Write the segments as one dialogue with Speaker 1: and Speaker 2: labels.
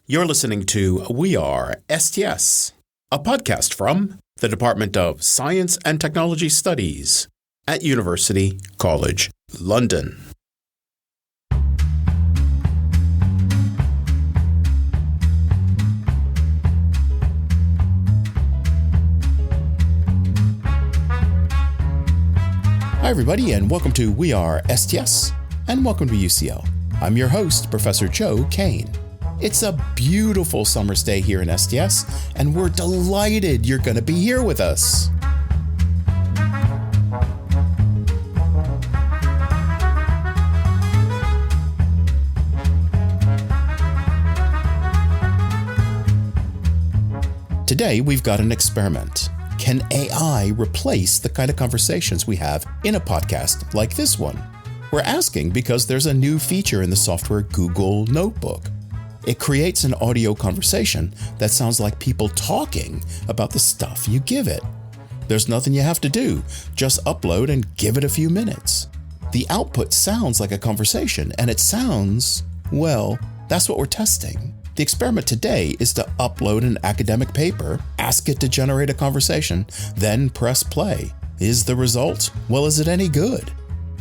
Speaker 1: You're listening to We Are STS, a podcast from the Department of Science and Technology Studies at University College London. Hi, everybody, and welcome to We Are STS, and welcome to UCL. I'm your host, Professor Joe Kane. It's a beautiful summer's day here in STS, and we're delighted you're going to be here with us. Today, we've got an experiment. Can AI replace the kind of conversations we have in a podcast like this one? We're asking because there's a new feature in the software Google Notebook. It creates an audio conversation that sounds like people talking about the stuff you give it. There's nothing you have to do, just upload and give it a few minutes. The output sounds like a conversation, and it sounds, well, that's what we're testing. The experiment today is to upload an academic paper, ask it to generate a conversation, then press play. Is the result? Well, is it any good?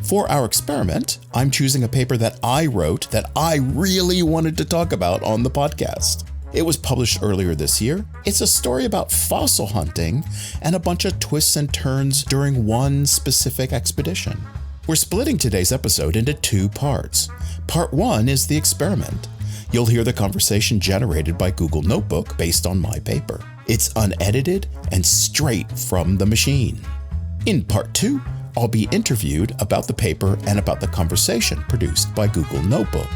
Speaker 1: For our experiment, I'm choosing a paper that I wrote that I really wanted to talk about on the podcast. It was published earlier this year. It's a story about fossil hunting and a bunch of twists and turns during one specific expedition. We're splitting today's episode into two parts. Part one is the experiment. You'll hear the conversation generated by Google Notebook based on my paper. It's unedited and straight from the machine. In part two, I'll be interviewed about the paper and about the conversation produced by Google Notebook.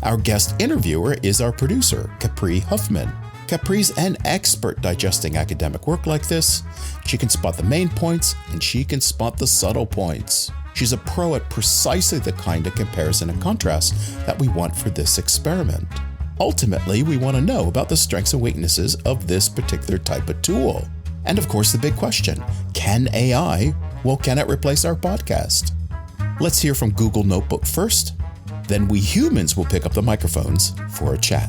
Speaker 1: Our guest interviewer is our producer, Capri Huffman. Capri's an expert digesting academic work like this. She can spot the main points and she can spot the subtle points. She's a pro at precisely the kind of comparison and contrast that we want for this experiment. Ultimately, we want to know about the strengths and weaknesses of this particular type of tool. And of course, the big question, can AI, can it replace our podcast? Let's hear from Google Notebook first, then we humans will pick up the microphones for a chat.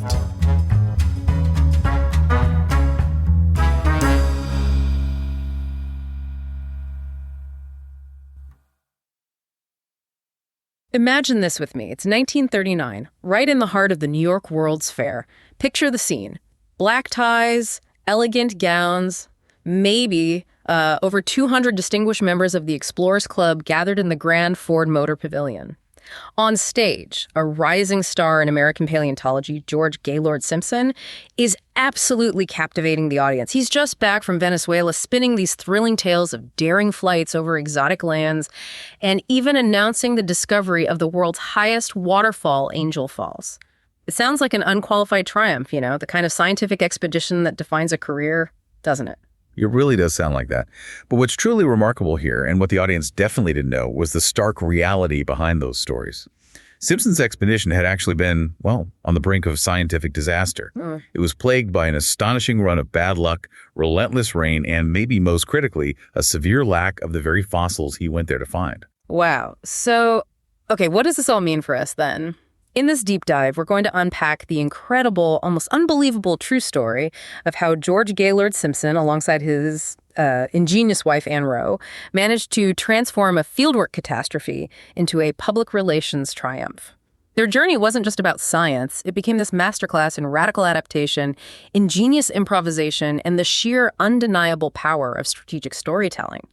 Speaker 2: Imagine this with me. It's 1939, right in the heart of the New York World's Fair. Picture the scene. Black ties, elegant gowns, maybe over 200 distinguished members of the Explorers Club gathered in the Grand Ford Motor Pavilion. On stage, a rising star in American paleontology, George Gaylord Simpson, is absolutely captivating the audience. He's just back from Venezuela, spinning these thrilling tales of daring flights over exotic lands, and even announcing the discovery of the world's highest waterfall, Angel Falls. It sounds like an unqualified triumph, the kind of scientific expedition that defines a career, doesn't it?
Speaker 3: It really does sound like that. But what's truly remarkable here, and what the audience definitely didn't know, was the stark reality behind those stories. Simpson's expedition had actually been, on the brink of scientific disaster. It was plagued by an astonishing run of bad luck, relentless rain, and maybe most critically, a severe lack of the very fossils he went there to find.
Speaker 2: Wow. So, what does this all mean for us then? In this deep dive, we're going to unpack the incredible, almost unbelievable true story of how George Gaylord Simpson, alongside his ingenious wife, Anne Rowe, managed to transform a fieldwork catastrophe into a public relations triumph. Their journey wasn't just about science. It became this masterclass in radical adaptation, ingenious improvisation, and the sheer undeniable power of strategic storytelling.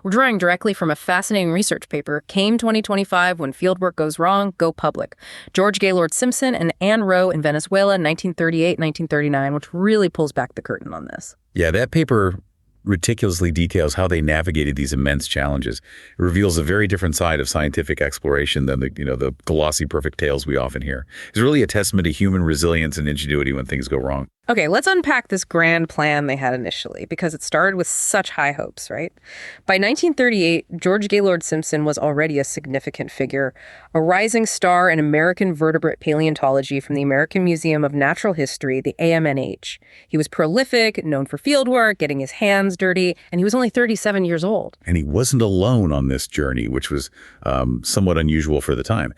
Speaker 2: We're drawing directly from a fascinating research paper, Came 2025, When Fieldwork Goes Wrong, Go Public. George Gaylord Simpson and Anne Rowe in Venezuela, 1938-1939, which really pulls back the curtain on this.
Speaker 3: Yeah, that paper meticulously details how they navigated these immense challenges. It reveals a very different side of scientific exploration than the glossy, perfect tales we often hear. It's really a testament to human resilience and ingenuity when things go wrong.
Speaker 2: Okay, let's unpack this grand plan they had initially, because it started with such high hopes, right? By 1938, George Gaylord Simpson was already a significant figure, a rising star in American vertebrate paleontology from the American Museum of Natural History, the AMNH. He was prolific, known for fieldwork, getting his hands dirty, and he was only 37 years old.
Speaker 3: And he wasn't alone on this journey, which was somewhat unusual for the time.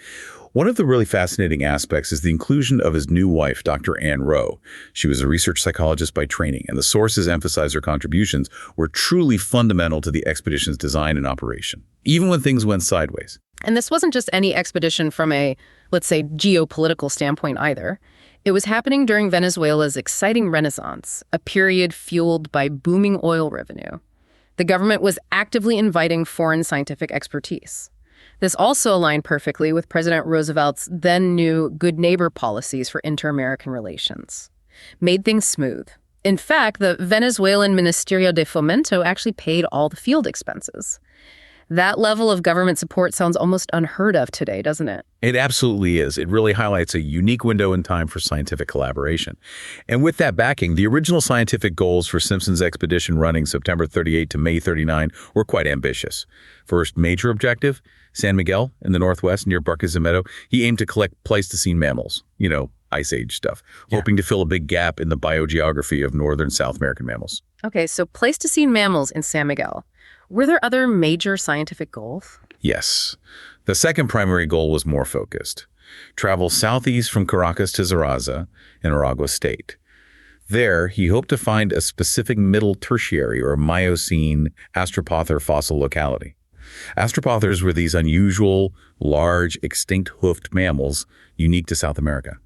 Speaker 3: One of the really fascinating aspects is the inclusion of his new wife, Dr. Ann Rowe. She was a research psychologist by training, and the sources emphasize her contributions were truly fundamental to the expedition's design and operation, even when things went sideways.
Speaker 2: And this wasn't just any expedition from a, let's say, geopolitical standpoint either. It was happening during Venezuela's exciting renaissance, a period fueled by booming oil revenue. The government was actively inviting foreign scientific expertise. This also aligned perfectly with President Roosevelt's then-new good neighbor policies for inter-American relations. Made things smooth. In fact, the Venezuelan Ministerio de Fomento actually paid all the field expenses. That level of government support sounds almost unheard of today, doesn't it?
Speaker 3: It absolutely is. It really highlights a unique window in time for scientific collaboration. And with that backing, the original scientific goals for Simpson's expedition running September 38 to May 39 were quite ambitious. First major objective, San Miguel in the northwest near Barquisimeto, he aimed to collect Pleistocene mammals, Ice Age stuff, hoping to fill a big gap in the biogeography of northern South American mammals.
Speaker 2: Okay, so Pleistocene mammals in San Miguel. Were there other major scientific goals?
Speaker 3: Yes. The second primary goal was more focused. Travel southeast from Caracas to Zaraza in Aragua State. There, he hoped to find a specific Middle Tertiary or Miocene astropather fossil locality. Astropathers were these unusual, large, extinct hoofed mammals unique to South America.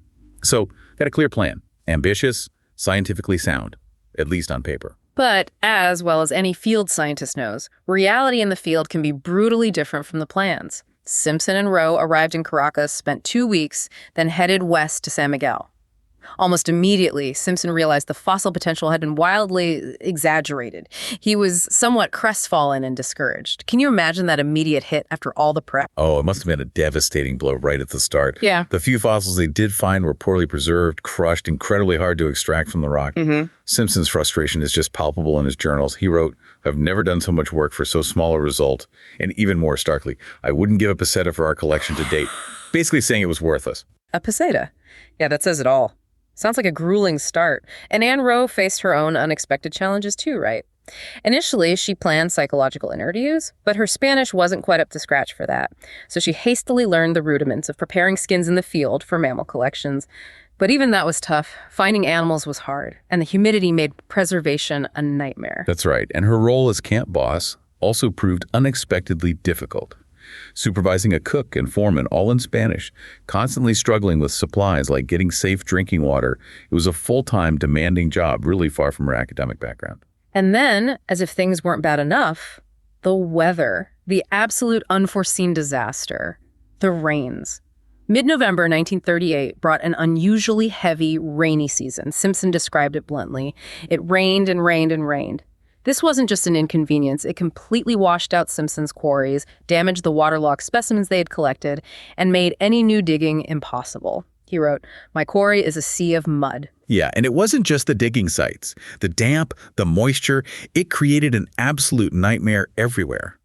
Speaker 3: So, they had a clear plan. Ambitious, scientifically sound, at least on paper.
Speaker 2: But, as well as any field scientist knows, reality in the field can be brutally different from the plans. Simpson and Rowe arrived in Caracas, spent 2 weeks, then headed west to San Miguel. Almost immediately, Simpson realized the fossil potential had been wildly exaggerated. He was somewhat crestfallen and discouraged. Can you imagine that immediate hit after all the prep?
Speaker 3: Oh, it must have been a devastating blow right at the start.
Speaker 2: Yeah.
Speaker 3: The few fossils they did find were poorly preserved, crushed, incredibly hard to extract from the rock. Simpson's frustration is just palpable in his journals. He wrote, "I've never done so much work for so small a result." And even more starkly, "I wouldn't give a peseta for our collection to date." Basically saying it was worthless.
Speaker 2: A peseta. Yeah, that says it all. Sounds like a grueling start. And Ann Rowe faced her own unexpected challenges too, right? Initially, she planned psychological interviews, but her Spanish wasn't quite up to scratch for that. So she hastily learned the rudiments of preparing skins in the field for mammal collections. But even that was tough. Finding animals was hard, and the humidity made preservation a nightmare.
Speaker 3: That's right. And her role as camp boss also proved unexpectedly difficult. Supervising a cook and foreman, all in Spanish, constantly struggling with supplies like getting safe drinking water. It was a full-time, demanding job, really far from her academic background.
Speaker 2: And then, as if things weren't bad enough, the weather, the absolute unforeseen disaster, the rains. Mid-November 1938 brought an unusually heavy, rainy season. Simpson described it bluntly. It rained and rained and rained. This wasn't just an inconvenience. It completely washed out Simpson's quarries, damaged the waterlogged specimens they had collected, and made any new digging impossible. He wrote, "My quarry is a sea of mud."
Speaker 3: Yeah, and it wasn't just the digging sites. The damp, the moisture, it created an absolute nightmare everywhere.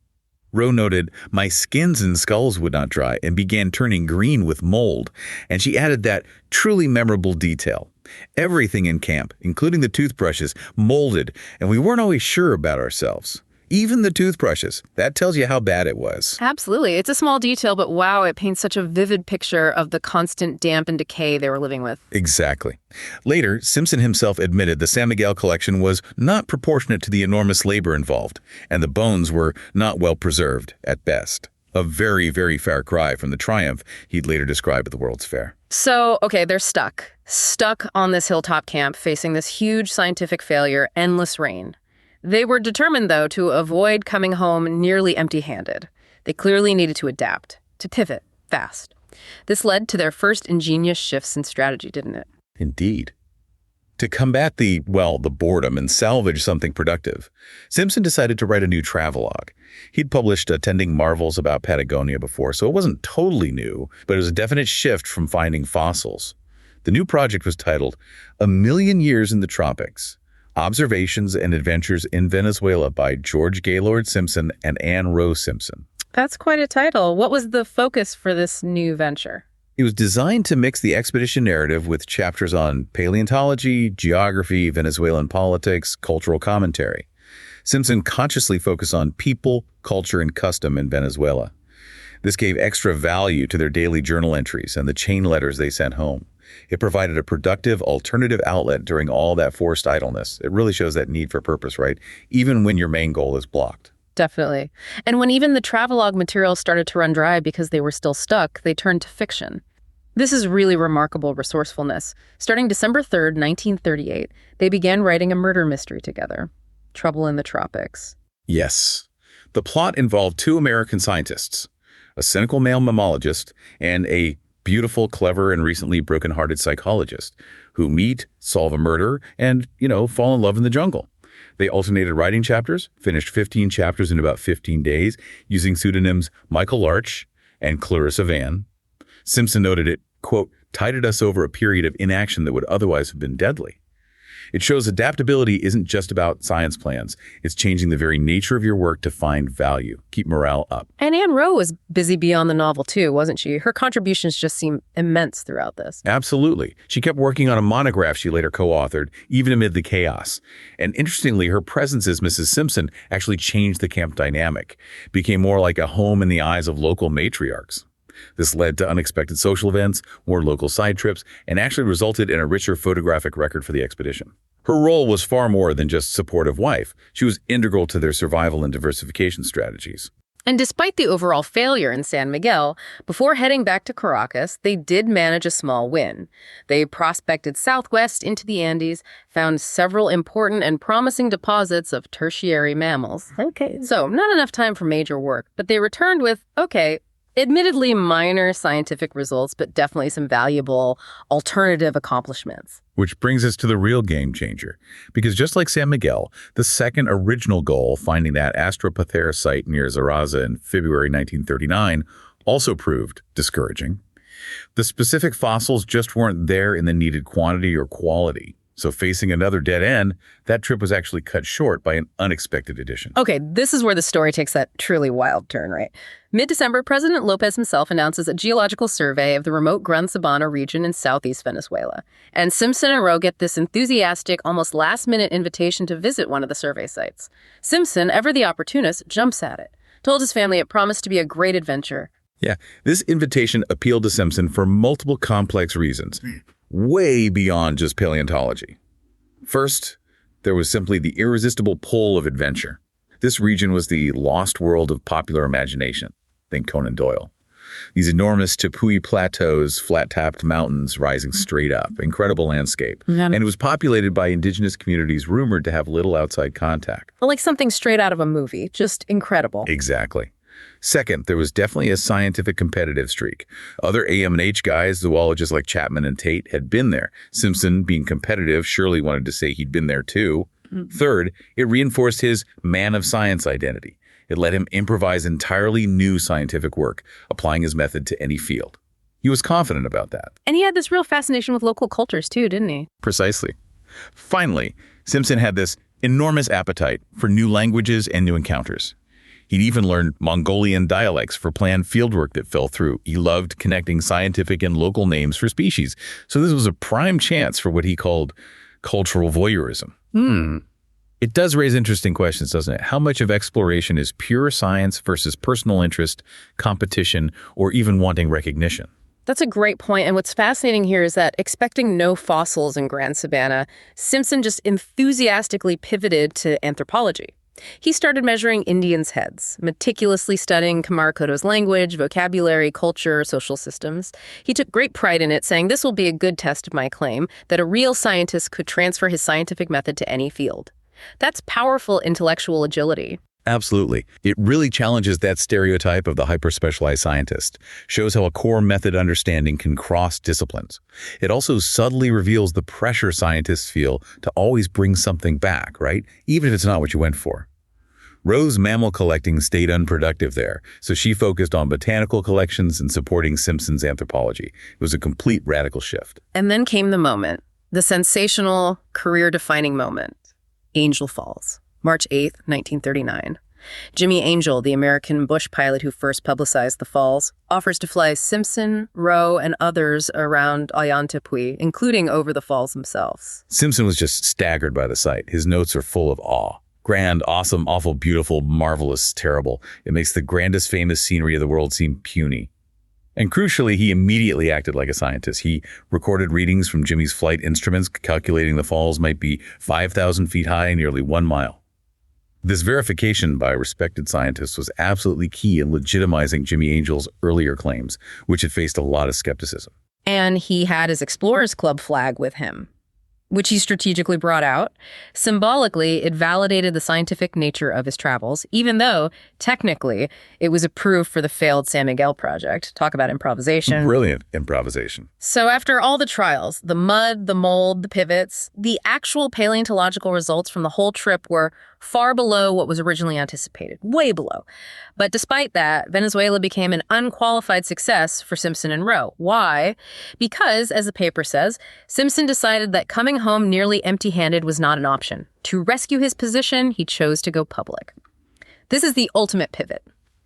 Speaker 3: Rowe noted, "My skins and skulls would not dry and began turning green with mold." And she added that truly memorable detail. Everything in camp, including the toothbrushes, molded, and we weren't always sure about ourselves. Even the toothbrushes. That tells you how bad it was.
Speaker 2: Absolutely. It's a small detail, but wow, it paints such a vivid picture of the constant damp and decay they were living with.
Speaker 3: Exactly. Later, Simpson himself admitted the San Miguel collection was not proportionate to the enormous labor involved, and the bones were not well preserved at best. A very, very far cry from the triumph he'd later describe at the World's Fair.
Speaker 2: So, okay, they're stuck on this hilltop camp, facing this huge scientific failure, endless rain. They were determined, though, to avoid coming home nearly empty-handed. They clearly needed to adapt, to pivot, fast. This led to their first ingenious shifts in strategy, didn't it?
Speaker 3: Indeed. To combat the boredom and salvage something productive, Simpson decided to write a new travelogue. He'd published Attending Marvels about Patagonia before, so it wasn't totally new, but it was a definite shift from finding fossils. The new project was titled A Million Years in the Tropics, Observations and Adventures in Venezuela by George Gaylord Simpson and Ann Rowe Simpson.
Speaker 2: That's quite a title. What was the focus for this new venture?
Speaker 3: It was designed to mix the expedition narrative with chapters on paleontology, geography, Venezuelan politics, cultural commentary. Simpson consciously focused on people, culture, and custom in Venezuela. This gave extra value to their daily journal entries and the chain letters they sent home. It provided a productive alternative outlet during all that forced idleness. It really shows that need for purpose, right? Even when your main goal is blocked.
Speaker 2: Definitely. And when even the travelogue material started to run dry because they were still stuck, they turned to fiction. This is really remarkable resourcefulness. Starting December 3rd, 1938, they began writing a murder mystery together, Trouble in the Tropics.
Speaker 3: Yes. The plot involved two American scientists, a cynical male mammologist and a beautiful, clever, and recently broken-hearted psychologist who meet, solve a murder, and, fall in love in the jungle. They alternated writing chapters, finished 15 chapters in about 15 days, using pseudonyms Michael Larch and Clarissa Van. Simpson noted it, quote, tided us over a period of inaction that would otherwise have been deadly. It shows adaptability isn't just about science plans. It's changing the very nature of your work to find value, keep morale up.
Speaker 2: And Anne Rowe was busy beyond the novel too, wasn't she? Her contributions just seem immense throughout this.
Speaker 3: Absolutely. She kept working on a monograph she later co-authored, even amid the chaos. And interestingly, her presence as Mrs. Simpson actually changed the camp dynamic, became more like a home in the eyes of local matriarchs. This led to unexpected social events, more local side trips, and actually resulted in a richer photographic record for the expedition. Her role was far more than just supportive wife. She was integral to their survival and diversification strategies.
Speaker 2: And despite the overall failure in San Miguel, before heading back to Caracas, they did manage a small win. They prospected southwest into the Andes, found several important and promising deposits of tertiary mammals. Okay. So, not enough time for major work, but they returned with, admittedly minor scientific results, but definitely some valuable alternative accomplishments.
Speaker 3: Which brings us to the real game changer. Because just like San Miguel, the second original goal, finding that Astropathera site near Zaraza in February 1939, also proved discouraging. The specific fossils just weren't there in the needed quantity or quality. So facing another dead end, that trip was actually cut short by an unexpected addition.
Speaker 2: Okay, this is where the story takes that truly wild turn, right? Mid-December, President Lopez himself announces a geological survey of the remote Gran Sabana region in southeast Venezuela. And Simpson and Rowe get this enthusiastic, almost last-minute invitation to visit one of the survey sites. Simpson, ever the opportunist, jumps at it. Told his family it promised to be a great adventure.
Speaker 3: Yeah, this invitation appealed to Simpson for multiple complex reasons, way beyond just paleontology. First, there was simply the irresistible pull of adventure. This region was the lost world of popular imagination. Think Conan Doyle. These enormous Tepuy plateaus, flat-topped mountains rising straight up, incredible landscape. And it was populated by indigenous communities rumored to have little outside contact.
Speaker 2: Like something straight out of a movie, just incredible.
Speaker 3: Exactly. Second, there was definitely a scientific competitive streak. Other AM&H guys, zoologists like Chapman and Tate, had been there. Simpson, being competitive, surely wanted to say he'd been there too. Third, it reinforced his man of science identity. It let him improvise entirely new scientific work, applying his method to any field. He was confident about that.
Speaker 2: And he had this real fascination with local cultures too, didn't he?
Speaker 3: Precisely. Finally, Simpson had this enormous appetite for new languages and new encounters. He'd even learned Mongolian dialects for planned fieldwork that fell through. He loved connecting scientific and local names for species. So this was a prime chance for what he called cultural voyeurism. It does raise interesting questions, doesn't it? How much of exploration is pure science versus personal interest, competition, or even wanting recognition?
Speaker 2: That's a great point. And what's fascinating here is that expecting no fossils in Gran Sabana, Simpson just enthusiastically pivoted to anthropology. He started measuring Indians' heads, meticulously studying Kamarakoto's language, vocabulary, culture, social systems. He took great pride in it, saying this will be a good test of my claim that a real scientist could transfer his scientific method to any field. That's powerful intellectual agility.
Speaker 3: Absolutely. It really challenges that stereotype of the hyper-specialized scientist, shows how a core method understanding can cross disciplines. It also subtly reveals the pressure scientists feel to always bring something back, right? Even if it's not what you went for. Rowe's mammal collecting stayed unproductive there, so she focused on botanical collections and supporting Simpson's anthropology. It was a complete radical shift.
Speaker 2: And then came the moment, the sensational, career-defining moment. Angel Falls, March 8th, 1939. Jimmy Angel, the American bush pilot who first publicized the falls, offers to fly Simpson, Rowe, and others around Ollantaytambo, including over the falls themselves.
Speaker 3: Simpson was just staggered by the sight. His notes are full of awe. Grand, awesome, awful, beautiful, marvelous, terrible. It makes the grandest famous scenery of the world seem puny. And crucially, he immediately acted like a scientist. He recorded readings from Jimmy's flight instruments, calculating the falls might be 5,000 feet high and nearly 1 mile. This verification by respected scientists was absolutely key in legitimizing Jimmy Angel's earlier claims, which had faced a lot of skepticism.
Speaker 2: And he had his Explorers Club flag with him, which he strategically brought out. Symbolically, it validated the scientific nature of his travels, even though, technically, it was approved for the failed San Miguel project. Talk about improvisation.
Speaker 3: Brilliant improvisation.
Speaker 2: So after all the trials, the mud, the mold, the pivots, the actual paleontological results from the whole trip were far below what was originally anticipated, way below. But despite that, Venezuela became an unqualified success for Simpson and Rowe. Why? Because, as the paper says, Simpson decided that coming home nearly empty-handed was not an option. To rescue his position, he chose to go public. This is the ultimate pivot,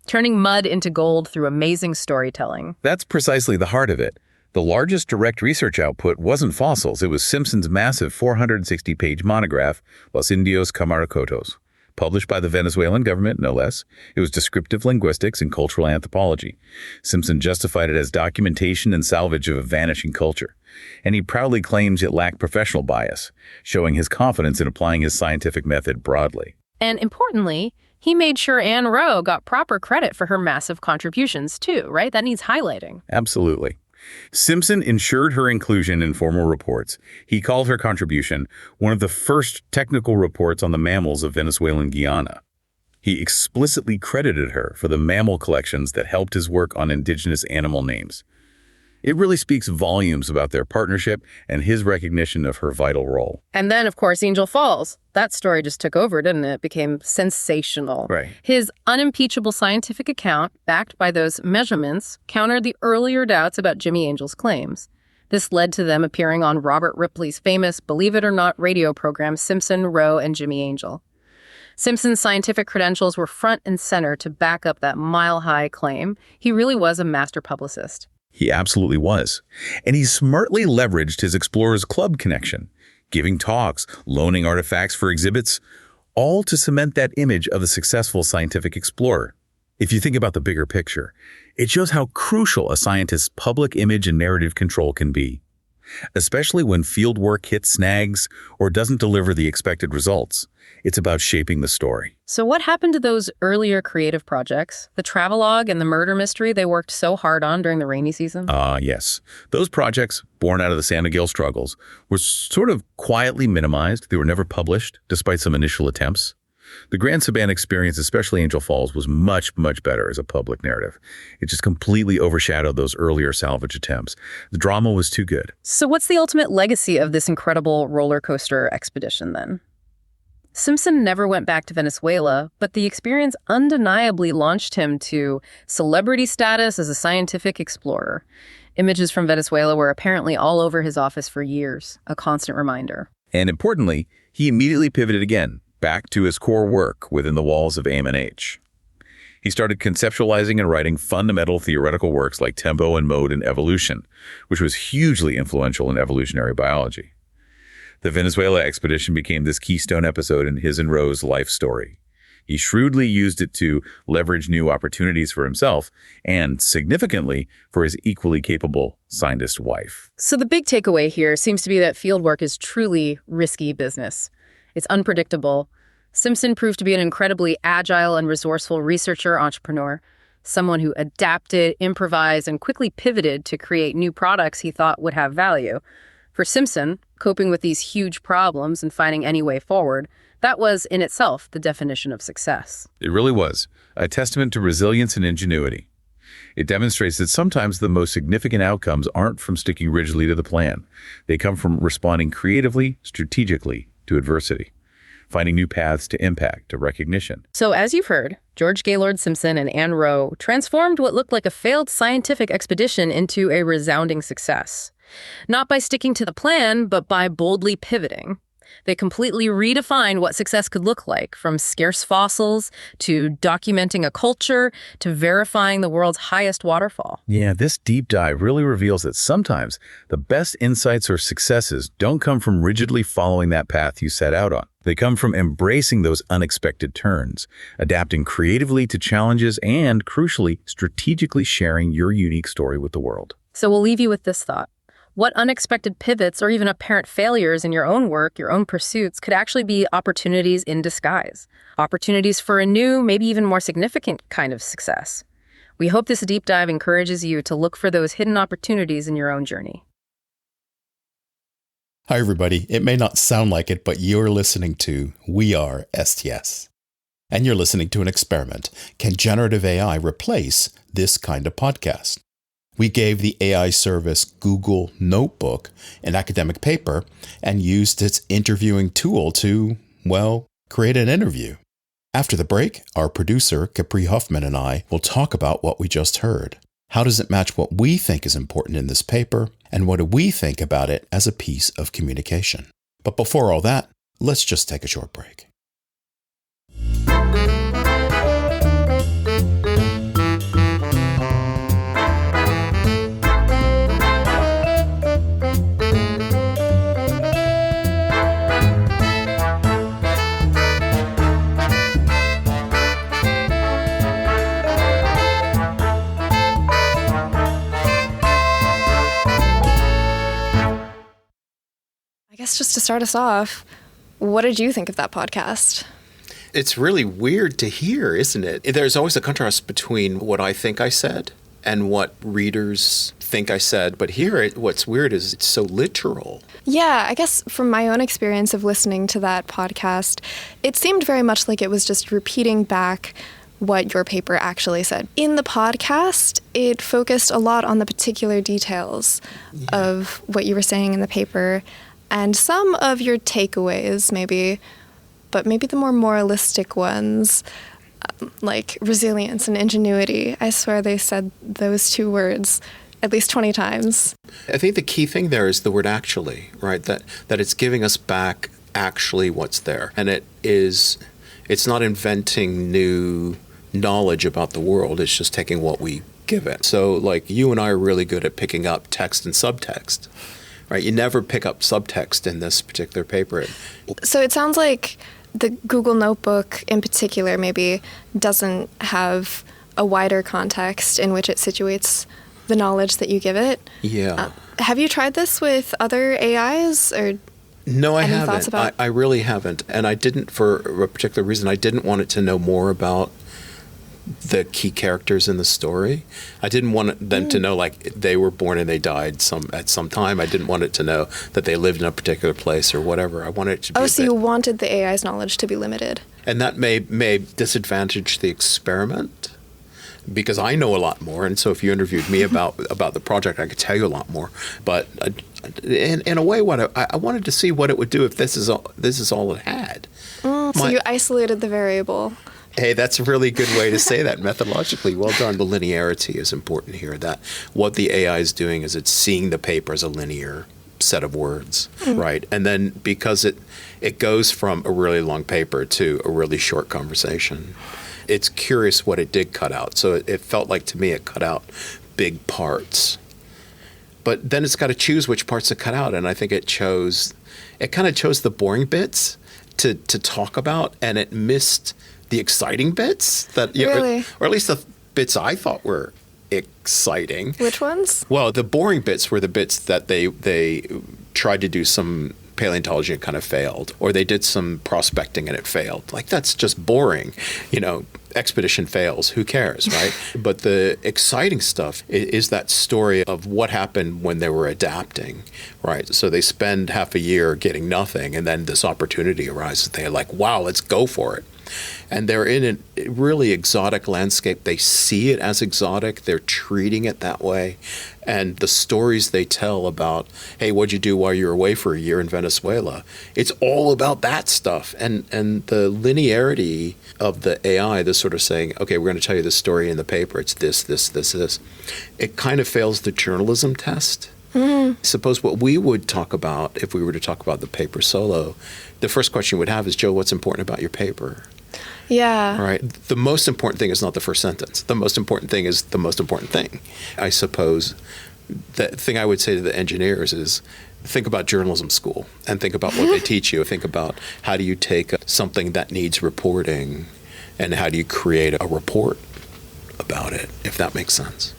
Speaker 2: turning mud into gold through amazing storytelling.
Speaker 3: That's precisely the heart of it. The largest direct research output wasn't fossils. It was Simpson's massive 460-page monograph, Los Indios Camaracotos, published by the Venezuelan government, no less. It was descriptive linguistics and cultural anthropology. Simpson justified it as documentation and salvage of a vanishing culture. And he proudly claims it lacked professional bias, showing his confidence in applying his scientific method broadly.
Speaker 2: And importantly, he made sure Anne Rowe got proper credit for her massive contributions too, right? That needs highlighting.
Speaker 3: Absolutely. Simpson ensured her inclusion in formal reports. He called her contribution one of the first technical reports on the mammals of Venezuelan Guyana. He explicitly credited her for the mammal collections that helped his work on indigenous animal names. It really speaks volumes about their partnership and his recognition of her vital role.
Speaker 2: And then, of course, Angel Falls. That story just took over, didn't it? It became sensational.
Speaker 3: Right.
Speaker 2: His unimpeachable scientific account, backed by those measurements, countered the earlier doubts about Jimmy Angel's claims. This led to them appearing on Robert Ripley's famous Believe It or Not radio program, Simpson, Rowe, and Jimmy Angel. Simpson's scientific credentials were front and center to back up that mile-high claim. He really was a master publicist.
Speaker 3: He absolutely was. And he smartly leveraged his Explorers Club connection, giving talks, loaning artifacts for exhibits, all to cement that image of the successful scientific explorer. If you think about the bigger picture, it shows how crucial a scientist's public image and narrative control can be, especially when fieldwork hits snags or doesn't deliver the expected results. It's about shaping the story.
Speaker 2: So what happened to those earlier creative projects? The travelogue and the murder mystery they worked so hard on during the rainy season?
Speaker 3: Yes. Those projects, born out of the San Miguel struggles, were sort of quietly minimized. They were never published, despite some initial attempts. The Grand Saban experience, especially Angel Falls, was much, much better as a public narrative. It just completely overshadowed those earlier salvage attempts. The drama was too good.
Speaker 2: So what's the ultimate legacy of this incredible roller coaster expedition then? Simpson never went back to Venezuela, but the experience undeniably launched him to celebrity status as a scientific explorer. Images from Venezuela were apparently all over his office for years, a constant reminder.
Speaker 3: And importantly, he immediately pivoted again, back to his core work within the walls of AIM&H. He started conceptualizing and writing fundamental theoretical works like Tempo and Mode and Evolution, which was hugely influential in evolutionary biology. The Venezuela expedition became this keystone episode in his and Rowe's life story. He shrewdly used it to leverage new opportunities for himself and, significantly, for his equally capable scientist wife.
Speaker 2: So the big takeaway here seems to be that fieldwork is truly risky business. It's unpredictable. Simpson proved to be an incredibly agile and resourceful researcher entrepreneur, someone who adapted, improvised, and quickly pivoted to create new products he thought would have value. For Simpson, coping with these huge problems and finding any way forward, that was, in itself, the definition of success.
Speaker 3: It really was, a testament to resilience and ingenuity. It demonstrates that sometimes the most significant outcomes aren't from sticking rigidly to the plan. They come from responding creatively, strategically to adversity, finding new paths to impact, to recognition.
Speaker 2: So as you've heard, George Gaylord Simpson and Anne Rowe transformed what looked like a failed scientific expedition into a resounding success. Not by sticking to the plan, but by boldly pivoting. They completely redefine what success could look like, from scarce fossils to documenting a culture to verifying the world's highest waterfall.
Speaker 3: Yeah, this deep dive really reveals that sometimes the best insights or successes don't come from rigidly following that path you set out on. They come from embracing those unexpected turns, adapting creatively to challenges, and, crucially, strategically sharing your unique story with the world.
Speaker 2: So we'll leave you with this thought. What unexpected pivots or even apparent failures in your own work, your own pursuits, could actually be opportunities in disguise? Opportunities for a new, maybe even more significant kind of success. We hope this deep dive encourages you to look for those hidden opportunities in your own journey.
Speaker 1: Hi, everybody. It may not sound like it, but you're listening to WeAreSTS. And you're listening to an experiment. Can generative AI replace this kind of podcast? We gave the AI service Google Notebook an academic paper and used its interviewing tool to, well, create an interview. After the break, our producer, Capri Huffman, and I will talk about what we just heard. How does it match what we think is important in this paper, and what do we think about it as a piece of communication? But before all that, let's just take a short break.
Speaker 4: I guess just to start us off, what did you think of that podcast?
Speaker 5: It's really weird to hear, isn't it? There's always a contrast between what I think I said and what readers think I said. But here, what's weird is it's so literal.
Speaker 4: Yeah, I guess from my own experience of listening to that podcast, it seemed very much like it was just repeating back what your paper actually said. In the podcast, it focused a lot on the particular details of what you were saying in the paper and some of your takeaways, maybe, but maybe the more moralistic ones, like resilience and ingenuity. I swear they said those two words at least 20 times.
Speaker 5: I think the key thing there is the word actually, right? That it's giving us back actually what's there. And it's not inventing new knowledge about the world. It's just taking what we give it. So like you and I are really good at picking up text and subtext. Right, you never pick up subtext in this particular paper.
Speaker 4: So it sounds like the Google Notebook in particular maybe doesn't have a wider context in which it situates the knowledge that you give it.
Speaker 5: Yeah.
Speaker 4: Have you tried this with other AIs or?
Speaker 5: No, I
Speaker 4: any
Speaker 5: haven't.
Speaker 4: Thoughts about?
Speaker 5: I really haven't. And I didn't, for a particular reason, I didn't want it to know more about the key characters in the story. I didn't want them to know like they were born and they died at some time. I didn't want it to know that they lived in a particular place or whatever. I wanted it to be
Speaker 4: so you wanted the AI's knowledge to be limited.
Speaker 5: And that may disadvantage the experiment because I know a lot more. And so if you interviewed me about the project, I could tell you a lot more. But in a way, what I wanted to see what it would do if this is all it had.
Speaker 4: So you isolated the variable.
Speaker 5: Hey, that's a really good way to say that methodologically. Well done. The linearity is important here, that what the AI is doing is it's seeing the paper as a linear set of words, right? And then because it goes from a really long paper to a really short conversation, it's curious what it did cut out. So it felt like to me it cut out big parts. But then it's got to choose which parts to cut out, and I think it kind of chose the boring bits to talk about, and it missed the exciting bits that,
Speaker 4: really?
Speaker 5: Or at least the bits I thought were exciting.
Speaker 4: Which ones?
Speaker 5: Well, the boring bits were the bits that they tried to do some paleontology and kind of failed, or they did some prospecting and it failed. Like, that's just boring. Expedition fails. Who cares, right? But the exciting stuff is that story of what happened when they were adapting, right? So they spend half a year getting nothing, and then this opportunity arises. They're like, wow, let's go for it. And they're in a really exotic landscape. They see it as exotic. They're treating it that way. And the stories they tell about, hey, what'd you do while you were away for a year in Venezuela? It's all about that stuff. And the linearity of the AI, the sort of saying, okay, we're going to tell you this story in the paper. It's this. It kind of fails the journalism test. Suppose what we would talk about, if we were to talk about the paper solo, the first question you would have is, Joe, what's important about your paper?
Speaker 4: Yeah.
Speaker 5: Right. The most important thing is not the first sentence. The most important thing is the most important thing. I suppose the thing I would say to the engineers is, think about journalism school and think about what they teach you. Think about how do you take something that needs reporting and how do you create a report about it, if that makes sense.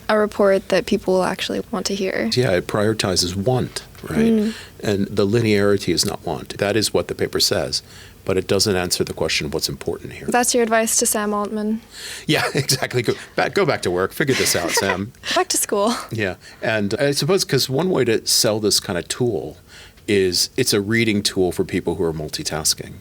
Speaker 4: A report that people will actually want to hear.
Speaker 5: Yeah, it prioritizes want, right? And the linearity is not want. That is what the paper says, but it doesn't answer the question of what's important here.
Speaker 4: That's your advice to Sam Altman.
Speaker 5: Yeah, exactly. Go back to work. Figure this out, Sam.
Speaker 4: Back to school.
Speaker 5: Yeah. And I suppose because one way to sell this kind of tool is it's a reading tool for people who are multitasking.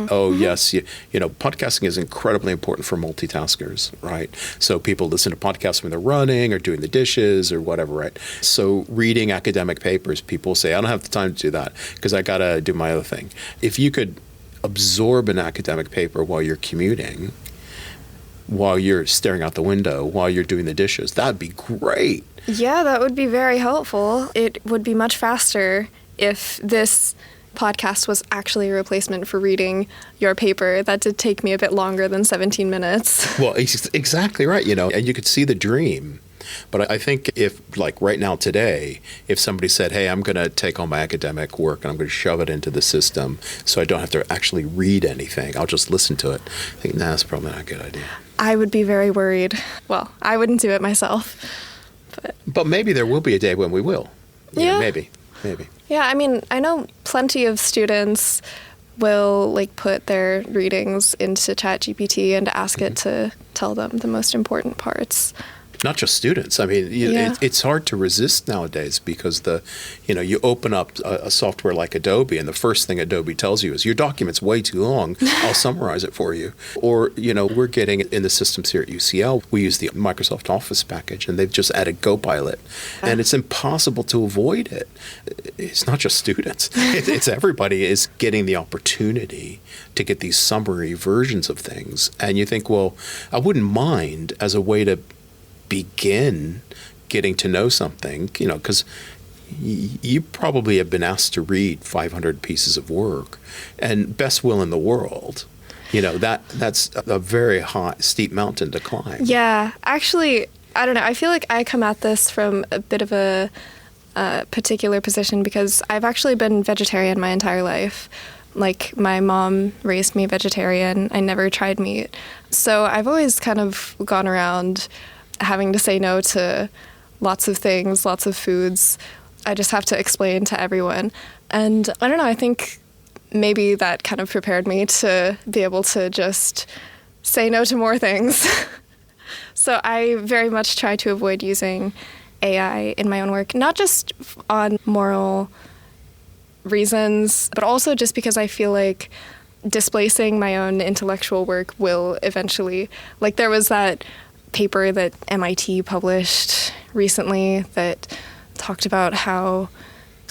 Speaker 5: Oh, yes. You know, podcasting is incredibly important for multitaskers, right? So people listen to podcasts when they're running or doing the dishes or whatever, right? So reading academic papers, people say, I don't have the time to do that because I got to do my other thing. If you could absorb an academic paper while you're commuting, while you're staring out the window, while you're doing the dishes, that'd be great.
Speaker 4: Yeah, that would be very helpful. It would be much faster if this podcast was actually a replacement for reading your paper. That did take me a bit longer than 17 minutes.
Speaker 5: Well, exactly right, and you could see the dream. But I think if, like right now today, if somebody said, hey, I'm going to take all my academic work and I'm going to shove it into the system so I don't have to actually read anything, I'll just listen to it, I think, that's probably not a good idea.
Speaker 4: I would be very worried. Well, I wouldn't do it myself.
Speaker 5: But maybe there will be a day when we will.
Speaker 4: Yeah.
Speaker 5: Maybe.
Speaker 4: Yeah, I mean, I know plenty of students will put their readings into ChatGPT and ask it to tell them the most important parts.
Speaker 5: Not just students. I mean, it's hard to resist nowadays because you open up a software like Adobe and the first thing Adobe tells you is your document's way too long. I'll summarize it for you. Or, we're getting in the systems here at UCL. We use the Microsoft Office package and they've just added Copilot. And it's impossible to avoid it. It's not just students. It's everybody is getting the opportunity to get these summary versions of things. And you think, well, I wouldn't mind as a way to begin getting to know something, because you probably have been asked to read 500 pieces of work and best will in the world. That's a very steep mountain to climb.
Speaker 4: Yeah, actually, I don't know. I feel like I come at this from a bit of a particular position because I've actually been vegetarian my entire life. Like, my mom raised me vegetarian. I never tried meat. So I've always kind of gone around having to say no to lots of things, lots of foods. I just have to explain to everyone. And I don't know, I think maybe that kind of prepared me to be able to just say no to more things. So I very much try to avoid using AI in my own work, not just on moral reasons, but also just because I feel like displacing my own intellectual work will eventually, there was that paper that MIT published recently that talked about how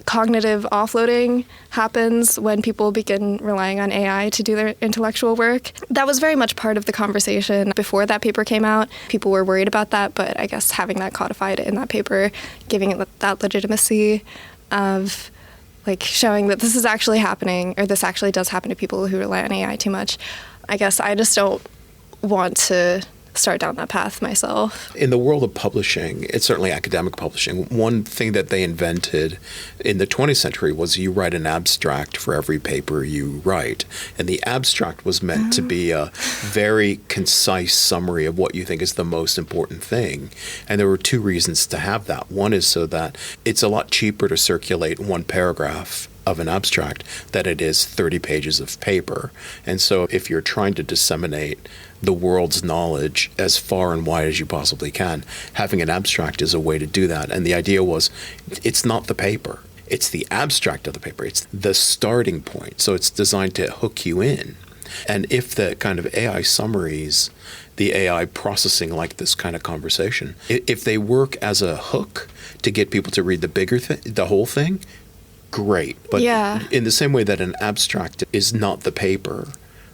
Speaker 4: cognitive offloading happens when people begin relying on AI to do their intellectual work. That was very much part of the conversation before that paper came out. People were worried about that, but I guess having that codified in that paper, giving it that legitimacy of showing that this is actually happening, or this actually does happen to people who rely on AI too much. I guess I just don't want to start down that path myself.
Speaker 5: In the world of publishing, it's certainly academic publishing. One thing that they invented in the 20th century was you write an abstract for every paper you write. And the abstract was meant to be a very concise summary of what you think is the most important thing. And there were two reasons to have that. One is so that it's a lot cheaper to circulate one paragraph of an abstract than it is 30 pages of paper. And so if you're trying to disseminate the world's knowledge as far and wide as you possibly can, having an abstract is a way to do that. And the idea was, it's not the paper, it's the abstract of the paper, it's the starting point. So it's designed to hook you in. And if the kind of AI summaries, the AI processing like this kind of conversation, if they work as a hook to get people to read the whole thing, great. But in the same way that an abstract is not the paper,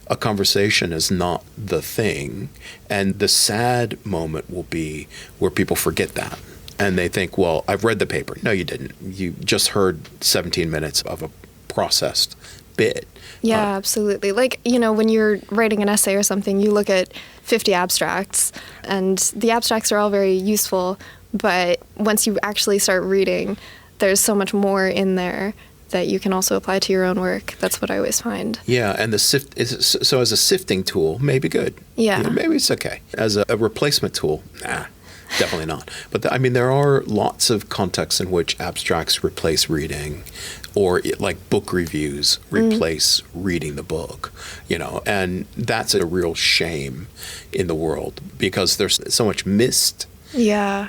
Speaker 5: a conversation is not the thing. And the sad moment will be where people forget that. And they think, well, I've read the paper. No, you didn't. You just heard 17 minutes of a processed bit.
Speaker 4: Yeah, absolutely. Like, when you're writing an essay or something, you look at 50 abstracts, and the abstracts are all very useful, but once you actually start reading, there's so much more in there that you can also apply to your own work. That's what I always find.
Speaker 5: Yeah, and so as a sifting tool, maybe good.
Speaker 4: Yeah.
Speaker 5: Maybe it's okay. As a replacement tool, nah, definitely not. But there are lots of contexts in which abstracts replace reading, or like book reviews replace reading the book, and that's a real shame in the world because there's so much missed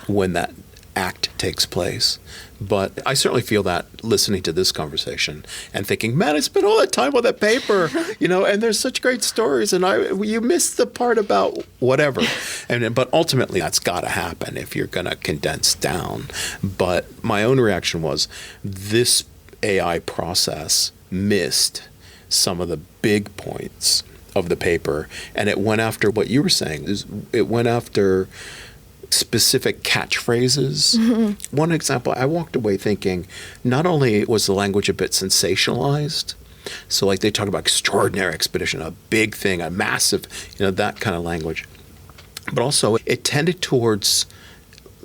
Speaker 5: when that act takes place. But I certainly feel that listening to this conversation and thinking, man, I spent all that time on that paper, and there's such great stories, and you missed the part about whatever. But ultimately, that's got to happen if you're going to condense down. But my own reaction was this AI process missed some of the big points of the paper, and it went after what you were saying. It went after specific catchphrases. Mm-hmm. One example, I walked away thinking not only was the language a bit sensationalized, so like they talk about extraordinary expedition, a big thing, a massive, that kind of language, but also it tended towards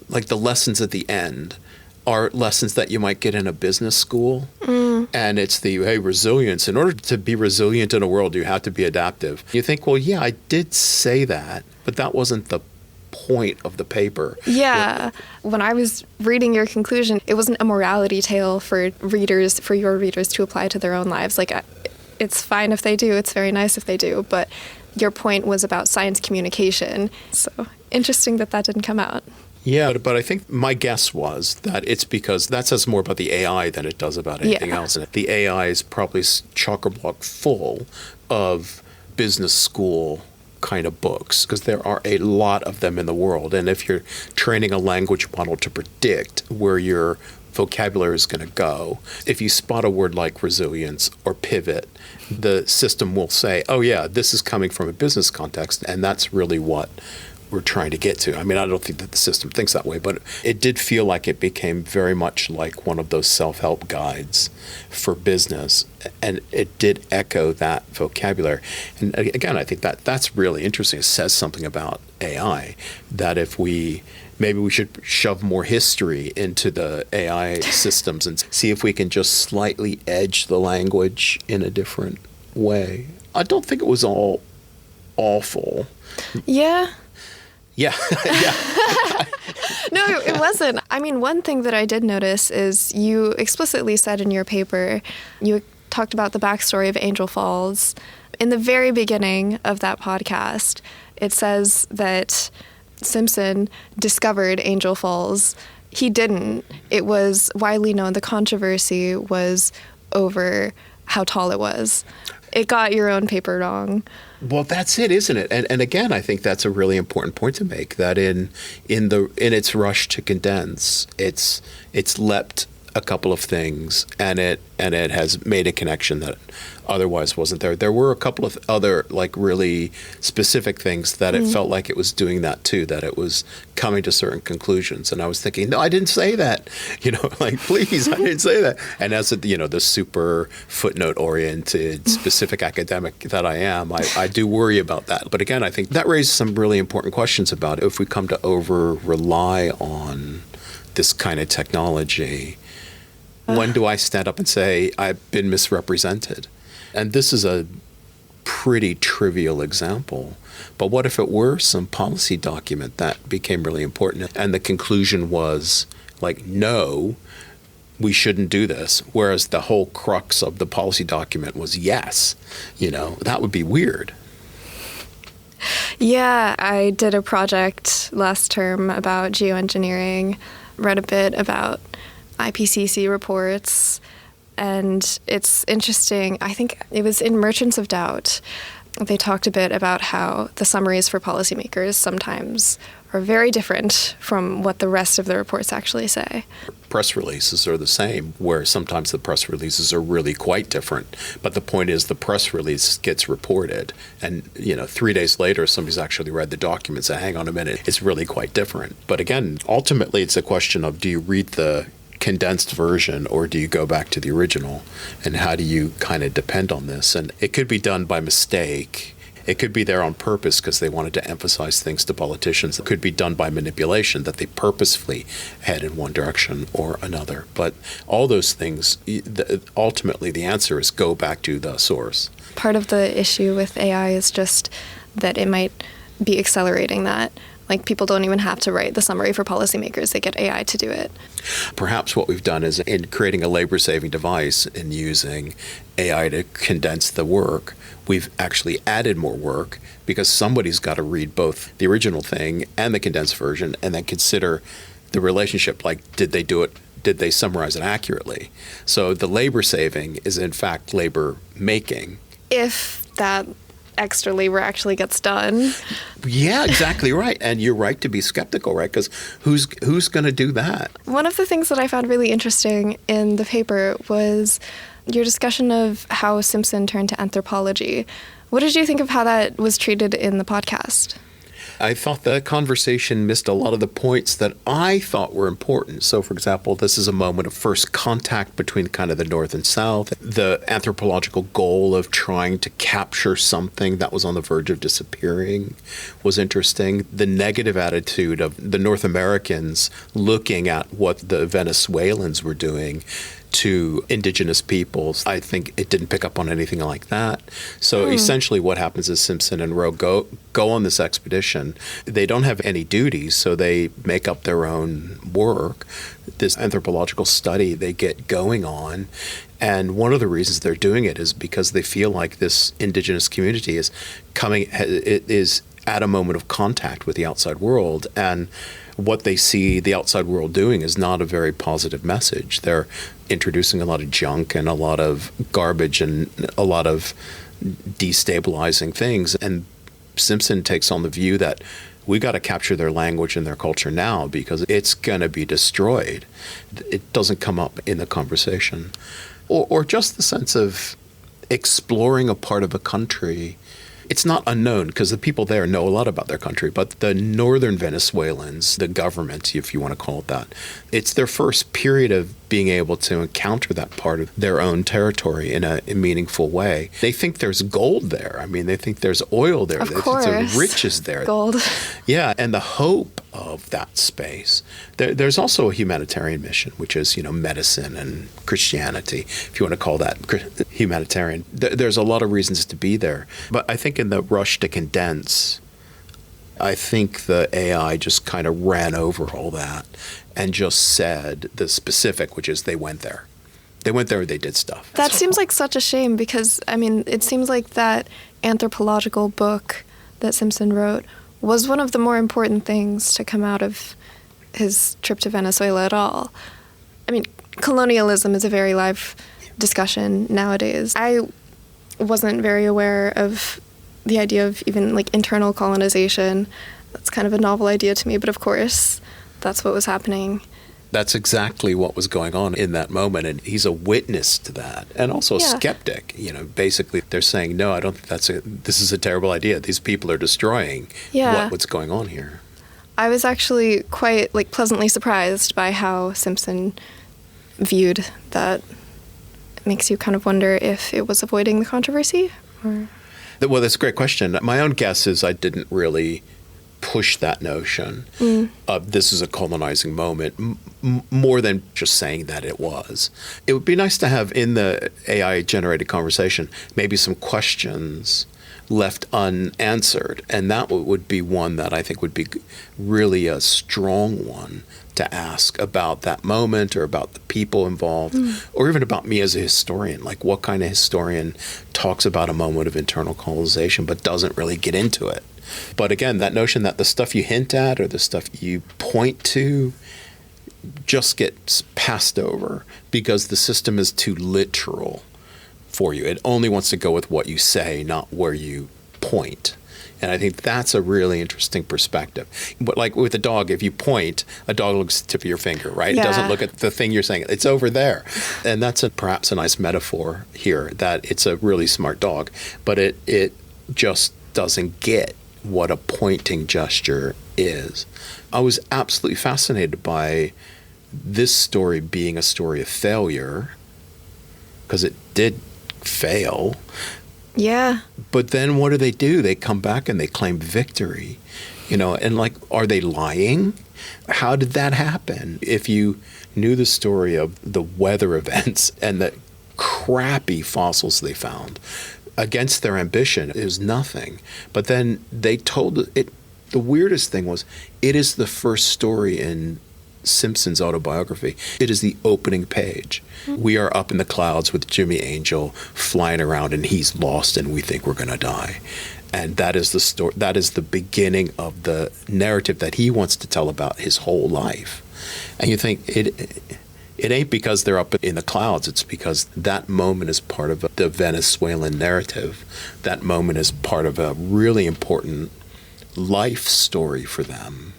Speaker 5: like the lessons at the end are lessons that you might get in a business school. And it's resilience. In order to be resilient in a world, you have to be adaptive. You think, well, yeah, I did say that, but that wasn't the point of the paper.
Speaker 4: Yeah. When I was reading your conclusion, it wasn't a morality tale for your readers to apply to their own lives. Like, it's fine if they do. It's very nice if they do. But your point was about science communication. So interesting that didn't come out.
Speaker 5: Yeah, but I think my guess was that it's because that says more about the AI than it does about anything else. And the AI is probably chock-a-block full of business school kind of books because there are a lot of them in the world. And if you're training a language model to predict where your vocabulary is going to go, if you spot a word like resilience or pivot, the system will say, oh yeah, this is coming from a business context, and that's really what we're trying to get to. I mean, I don't think that the system thinks that way, but it did feel like it became very much like one of those self-help guides for business, and it did echo that vocabulary. And again, I think that that's really interesting. It says something about AI, that if maybe we should shove more history into the AI systems and see if we can just slightly edge the language in a different way. I don't think it was all awful.
Speaker 4: Yeah.
Speaker 5: Yeah.
Speaker 4: No, it wasn't. I mean, one thing that I did notice is you explicitly said in your paper, you talked about the backstory of Angel Falls. In the very beginning of that podcast, it says that Simpson discovered Angel Falls. He didn't. It was widely known. The controversy was over how tall it was. It got your own paper wrong.
Speaker 5: Well, that's it, isn't it? And again, I think that's a really important point to make, that in its rush to condense, it's leapt a couple of things, and it has made a connection that otherwise wasn't there. There were a couple of other like really specific things that it felt like it was doing that too, that it was coming to certain conclusions. And I was thinking, no, I didn't say that. Like, please, I didn't say that. And as the super footnote-oriented, specific academic that I am, I do worry about that. But again, I think that raises some really important questions about if we come to over-rely on this kind of technology. When do I stand up and say I've been misrepresented? And this is a pretty trivial example. But what if it were some policy document that became really important? And the conclusion was like, no, we shouldn't do this. Whereas the whole crux of the policy document was yes. That would be weird.
Speaker 4: Yeah, I did a project last term about geoengineering, read a bit about IPCC reports, and it's interesting. I think it was in Merchants of Doubt. they talked a bit about how the summaries for policymakers sometimes are very different from what the rest of the reports actually say.
Speaker 5: Press releases are the same, where sometimes the press releases are really quite different. But the point is the press release gets reported, and 3 days later somebody's actually read the documents and hang on a minute, it's really quite different. But again, ultimately it's a question of, do you read the condensed version or do you go back to the original? And how do you kind of depend on this? And it could be done by mistake. It could be there on purpose because they wanted to emphasize things to politicians. It could be done by manipulation, that they purposefully head in one direction or another. But all those things, ultimately the answer is go back to the source.
Speaker 4: Part of the issue with AI is just that it might be accelerating that. Like, people don't even have to write the summary for policymakers. They get AI to do it.
Speaker 5: Perhaps what we've done is, in creating a labor-saving device and using AI to condense the work, we've actually added more work because somebody's got to read both the original thing and the condensed version and then consider the relationship. Like, did they do it? Did they summarize it accurately? So the labor saving is, in fact, labor making.
Speaker 4: If that extra labor actually gets done.
Speaker 5: Yeah, exactly right. And you're right to be skeptical, right? Because who's going to do that?
Speaker 4: One of the things that I found really interesting in the paper was your discussion of how Simpson turned to anthropology. What did you think of how that was treated in the podcast?
Speaker 5: I thought the conversation missed a lot of the points that I thought were important. So, for example, this is a moment of first contact between kind of the North and South. The anthropological goal of trying to capture something that was on the verge of disappearing was interesting. The negative attitude of the North Americans looking at what the Venezuelans were doing to indigenous peoples. I think it didn't pick up on anything like that. So essentially what happens is Simpson and Rowe go on this expedition. They don't have any duties, so they make up their own work. This anthropological study they get going on. And one of the reasons they're doing it is because they feel like this indigenous community is at a moment of contact with the outside world. And what they see the outside world doing is not a very positive message. They're introducing a lot of junk and a lot of garbage and a lot of destabilizing things. And Simpson takes on the view that we got to capture their language and their culture now because it's going to be destroyed. It doesn't come up in the conversation. Or just the sense of exploring a part of a country. It's not unknown because the people there know a lot about their country, but the northern Venezuelans, the government, if you want to call it that, it's their first period of being able to encounter that part of their own territory in a meaningful way. They think there's gold there. I mean, they think there's oil there.
Speaker 4: Of course.
Speaker 5: There's riches there.
Speaker 4: Gold.
Speaker 5: Yeah, and the hope of that space. There's also a humanitarian mission, which is, medicine and Christianity, if you want to call that humanitarian. There's a lot of reasons to be there. But I think in the rush to condense, I think the AI just kind of ran over all that and just said the specific, which is they went there. They went there, they did stuff.
Speaker 4: That seems like such a shame because, it seems like that anthropological book that Simpson wrote was one of the more important things to come out of his trip to Venezuela at all. Colonialism is a very live discussion nowadays. I wasn't very aware of the idea of even internal colonization. That's kind of a novel idea to me, but of course, that's what was happening.
Speaker 5: That's exactly what was going on in that moment, and he's a witness to that, and also a skeptic. Basically, they're saying, no, I don't think this is a terrible idea. These people are destroying what's going on here.
Speaker 4: I was actually quite pleasantly surprised by how Simpson viewed that. It makes you kind of wonder if it was avoiding the controversy, or...
Speaker 5: Well, that's a great question. My own guess is I didn't really push that notion of this is a colonizing moment more than just saying that it was. It would be nice to have in the AI-generated conversation maybe some questions left unanswered, and that would be one that I think would be really a strong one to ask about that moment or about the people involved or even about me as a historian. What kind of historian talks about a moment of internal colonization but doesn't really get into it? But again, that notion that the stuff you hint at or the stuff you point to just gets passed over because the system is too literal for you. It only wants to go with what you say, not where you point. And I think that's a really interesting perspective. But like with a dog, if you point, a dog looks at the tip of your finger, right?
Speaker 4: Yeah.
Speaker 5: It doesn't look at the thing you're saying. It's over there. And that's perhaps a nice metaphor here, that it's a really smart dog, but it just doesn't get what a pointing gesture is. I was absolutely fascinated by this story being a story of failure, because it did fail.
Speaker 4: Yeah.
Speaker 5: But then what do? They come back and they claim victory, and like, are they lying? How did that happen? If you knew the story of the weather events and the crappy fossils they found against their ambition, it was nothing. But then they told it. The weirdest thing was, it is the first story in Simpson's autobiography. It is the opening page. We are up in the clouds with Jimmy Angel flying around, and he's lost, and we think we're going to die. And that is the story. That is the beginning of the narrative that he wants to tell about his whole life. And you think it ain't because they're up in the clouds. It's because that moment is part of the Venezuelan narrative. That moment is part of a really important life story for them.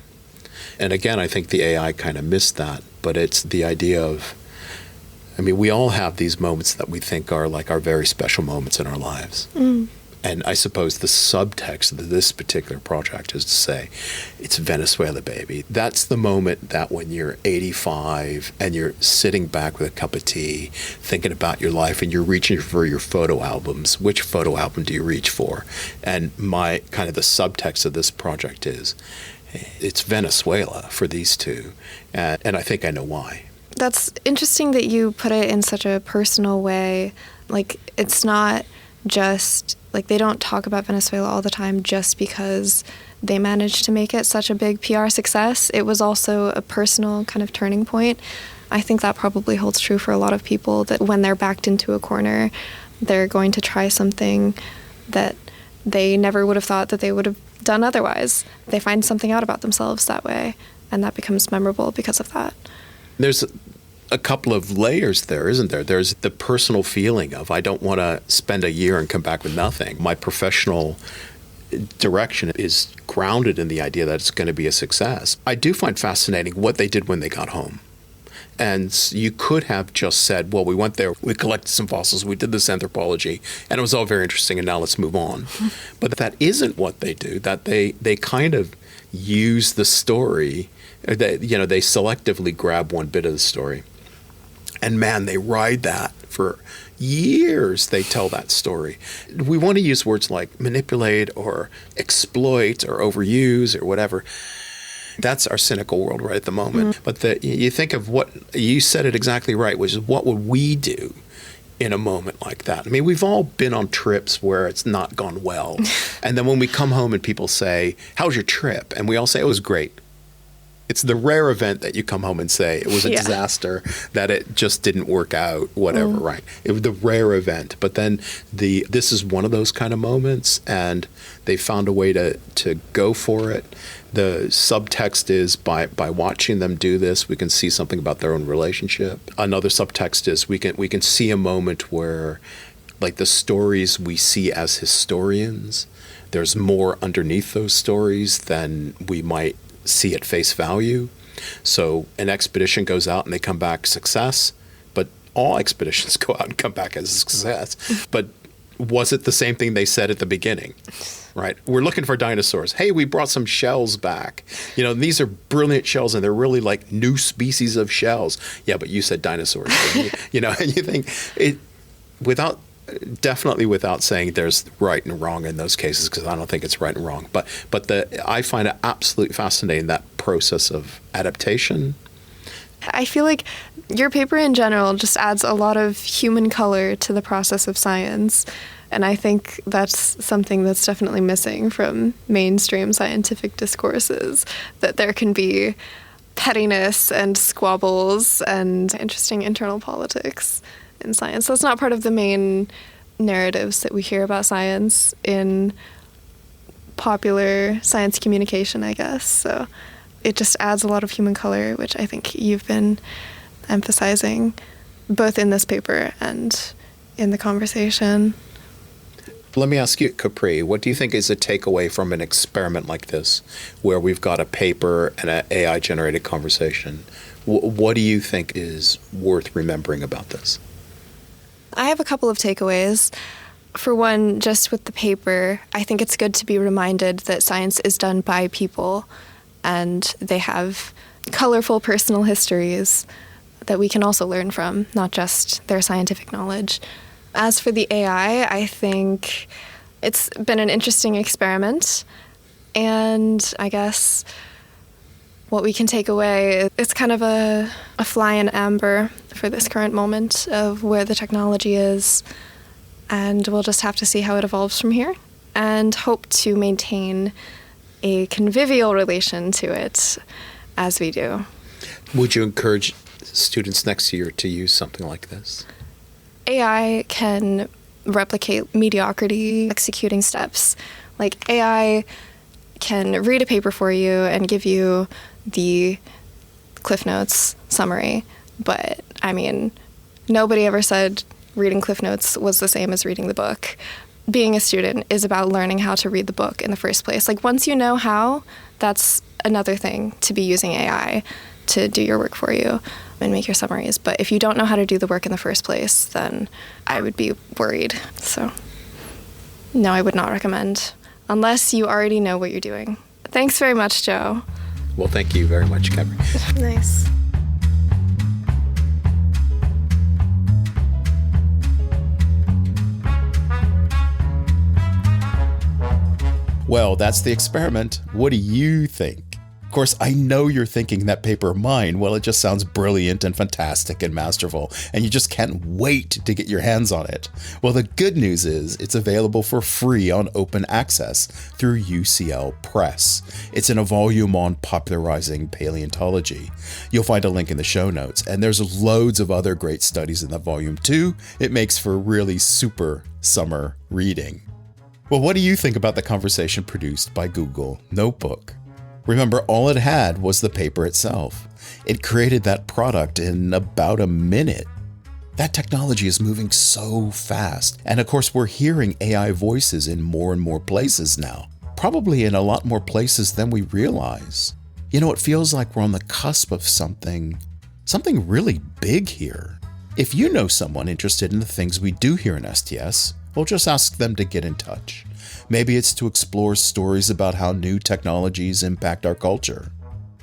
Speaker 5: And again, I think the AI kind of missed that, but it's the idea of, we all have these moments that we think are like our very special moments in our lives. And I suppose the subtext of this particular project is to say, it's Venezuela, baby. That's the moment that when you're 85 and you're sitting back with a cup of tea, thinking about your life, and you're reaching for your photo albums. Which photo album do you reach for? And my kind of the subtext of this project is, it's Venezuela for these two. And I think I know why.
Speaker 4: That's interesting that you put it in such a personal way. Like, it's not just, like, they don't talk about Venezuela all the time just because they managed to make it such a big PR success. It was also a personal kind of turning point. I think that probably holds true for a lot of people, that when they're backed into a corner, they're going to try something that they never would have thought that they would have done otherwise. They find something out about themselves that way, and that becomes memorable because of that.
Speaker 5: There's a couple of layers there, isn't there? There's the personal feeling of, I don't want to spend a year and come back with nothing. My professional direction is grounded in the idea that it's going to be a success. I do find fascinating what they did when they got home. And you could have just said, well, we went there, we collected some fossils, we did this anthropology, and it was all very interesting, and now let's move on. But that isn't what they do. That they kind of use the story. They selectively grab one bit of the story. And man, they ride that for years. They tell that story. We want to use words like manipulate or exploit or overuse or whatever. That's our cynical world right at the moment. But you think of what, you said it exactly right, which is, what would we do in a moment like that? We've all been on trips where it's not gone well. And then when we come home and people say, how was your trip? And we all say, it was great. It's the rare event that you come home and say it was a disaster, that it just didn't work out, whatever, right? It was the rare event. But then this is one of those kind of moments, and they found a way to go for it. The subtext is, by watching them do this, we can see something about their own relationship. Another subtext is we can see a moment where, like, the stories we see as historians, there's more underneath those stories than we might see at face value. So an expedition goes out and they come back success, but all expeditions go out and come back as a success. But was it the same thing they said at the beginning? Right? We're looking for dinosaurs. Hey, we brought some shells back. These are brilliant shells, and they're really like new species of shells. Yeah, but you said dinosaurs. And you think it, definitely without saying there's right and wrong in those cases, because I don't think it's right and wrong. But I find it absolutely fascinating, that process of adaptation.
Speaker 4: I feel like your paper in general just adds a lot of human color to the process of science. And I think that's something that's definitely missing from mainstream scientific discourses, that there can be pettiness and squabbles and interesting internal politics in science. That's not part of the main narratives that we hear about science in popular science communication, I guess. So it just adds a lot of human color, which I think you've been emphasizing both in this paper and in the conversation.
Speaker 5: Let me ask you, Capri, what do you think is a takeaway from an experiment like this, where we've got a paper and an AI-generated conversation? What do you think is worth remembering about this?
Speaker 4: I have a couple of takeaways. For one, just with the paper, I think it's good to be reminded that science is done by people, and they have colorful personal histories that we can also learn from, not just their scientific knowledge. As for the AI, I think it's been an interesting experiment, and I guess what we can take away, it's kind of a fly in amber for this current moment of where the technology is, and we'll just have to see how it evolves from here and hope to maintain a convivial relation to it as we do.
Speaker 5: Would you encourage students next year to use something like this?
Speaker 4: AI can replicate mediocrity executing steps. Like, AI can read a paper for you and give you the Cliff Notes summary. But, I mean, nobody ever said reading Cliff Notes was the same as reading the book. Being a student is about learning how to read the book in the first place. Like, once you know how, that's another thing to be using AI to do your work for you and make your summaries. But if you don't know how to do the work in the first place, then I would be worried. So, no, I would not recommend, unless you already know what you're doing. Thanks very much, Joe.
Speaker 5: Well, thank you very much, Capri.
Speaker 4: Nice.
Speaker 1: Well, that's the experiment. What do you think? Of course, I know you're thinking that paper of mine, well, it just sounds brilliant and fantastic and masterful, and you just can't wait to get your hands on it. Well, the good news is it's available for free on open access through UCL Press. It's in a volume on popularizing paleontology. You'll find a link in the show notes, and there's loads of other great studies in that volume too. It makes for really super summer reading. Well, what do you think about the conversation produced by Google Notebook? Remember, all it had was the paper itself. It created that product in about a minute. That technology is moving so fast. And of course, we're hearing AI voices in more and more places now. Probably in a lot more places than we realize. You know, it feels like we're on the cusp of something really big here. If you know someone interested in the things we do here in STS, well, just ask them to get in touch. Maybe it's to explore stories about how new technologies impact our culture.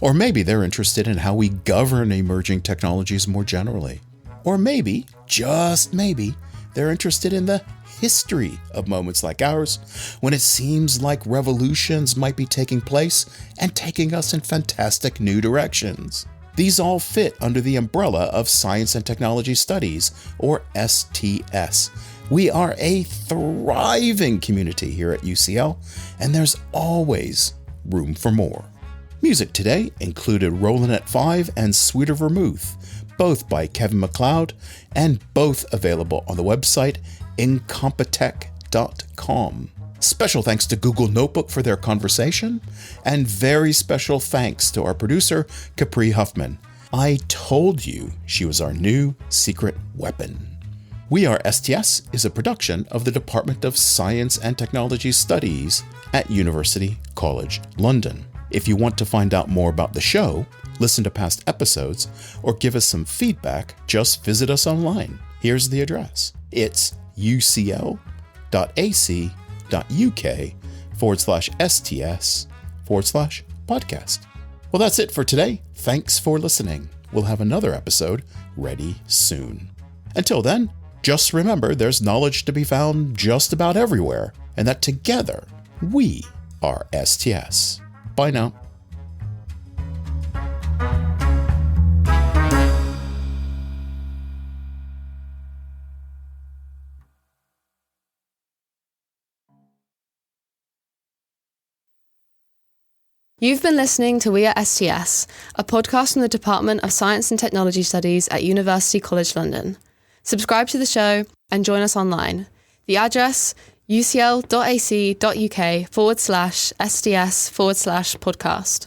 Speaker 1: Or maybe they're interested in how we govern emerging technologies more generally. Or maybe, just maybe, they're interested in the history of moments like ours, when it seems like revolutions might be taking place and taking us in fantastic new directions. These all fit under the umbrella of Science and Technology Studies, or STS. We are a thriving community here at UCL, and there's always room for more. Music today included Rollin' at 5 and Sweeter Vermouth, both by Kevin MacLeod, and both available on the website incompetech.com. Special thanks to Google Notebook for their conversation, and very special thanks to our producer, Capri Huffman. I told you she was our new secret weapon. WeAreSTS is a production of the Department of Science and Technology Studies at University College London. If you want to find out more about the show, listen to past episodes, or give us some feedback, just visit us online. Here's the address. It's ucl.ac.uk/STS/podcast. Well, that's it for today. Thanks for listening. We'll have another episode ready soon. Until then, just remember there's knowledge to be found just about everywhere, and that together we are STS. Bye now.
Speaker 6: You've been listening to WeAreSTS, a podcast from the Department of Science and Technology Studies at University College London. Subscribe to the show and join us online. The address, ucl.ac.uk/STS/podcast.